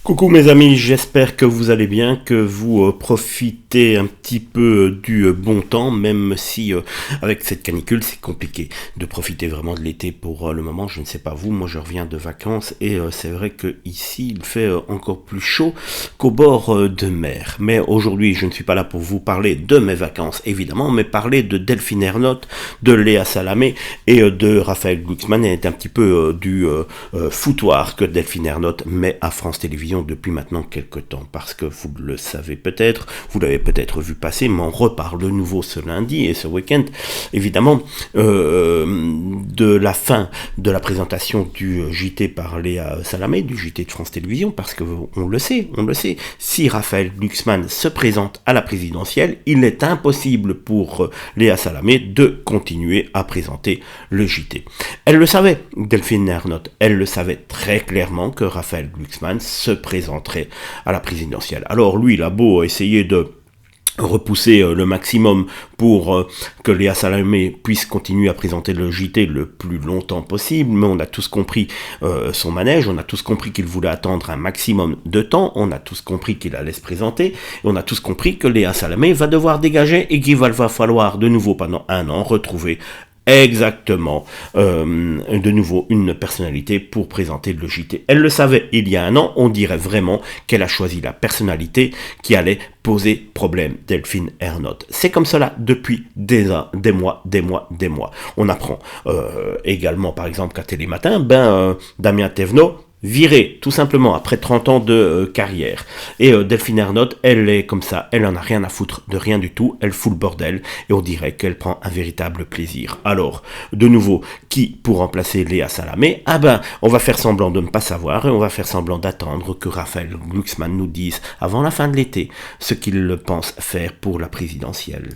Coucou mes amis, j'espère que vous allez bien, que vous profitez un petit peu du bon temps, même si avec cette canicule c'est compliqué de profiter vraiment de l'été pour le moment. Je ne sais pas vous, moi je reviens de vacances et c'est vrai que ici il fait encore plus chaud qu'au bord de mer. Mais aujourd'hui je ne suis pas là pour vous parler de mes vacances évidemment, mais parler de Delphine Ernotte, de Léa Salamé et de Raphaël Glucksmann. Et un petit peu du foutoir que Delphine Ernotte met à France Télévisions depuis maintenant quelques temps, parce que vous le savez peut-être, vous l'avez peut-être vu passer, mais on reparle de nouveau ce lundi et ce week-end, évidemment, de la fin de la présentation du JT par Léa Salamé, du JT de France Télévisions, parce que on le sait, si Raphaël Glucksmann se présente à la présidentielle, il est impossible pour Léa Salamé de continuer à présenter le JT. Elle le savait, Delphine Ernotte, elle le savait très clairement que Raphaël Glucksmann se présenterait à la présidentielle. Alors lui, il a beau essayer de repousser le maximum pour que Léa Salamé puisse continuer à présenter le JT le plus longtemps possible, mais on a tous compris son manège, on a tous compris qu'il voulait attendre un maximum de temps, on a tous compris qu'il allait se présenter, et on a tous compris que Léa Salamé va devoir dégager et qu'il va falloir de nouveau pendant un an retrouver exactement de nouveau une personnalité pour présenter le JT. Elle le savait il y a un an, on dirait vraiment qu'elle a choisi la personnalité qui allait poser problème, Delphine Ernotte. C'est comme cela depuis des mois. On apprend également par exemple qu'à Télématin, Damien Thévenot viré, tout simplement, après 30 ans de carrière. Et Delphine Ernotte, elle est comme ça, elle en a rien à foutre de rien du tout, elle fout le bordel, et on dirait qu'elle prend un véritable plaisir. Alors, de nouveau, qui pour remplacer Léa Salamé? On va faire semblant de ne pas savoir, et on va faire semblant d'attendre que Raphaël Glucksmann nous dise, avant la fin de l'été, ce qu'il pense faire pour la présidentielle.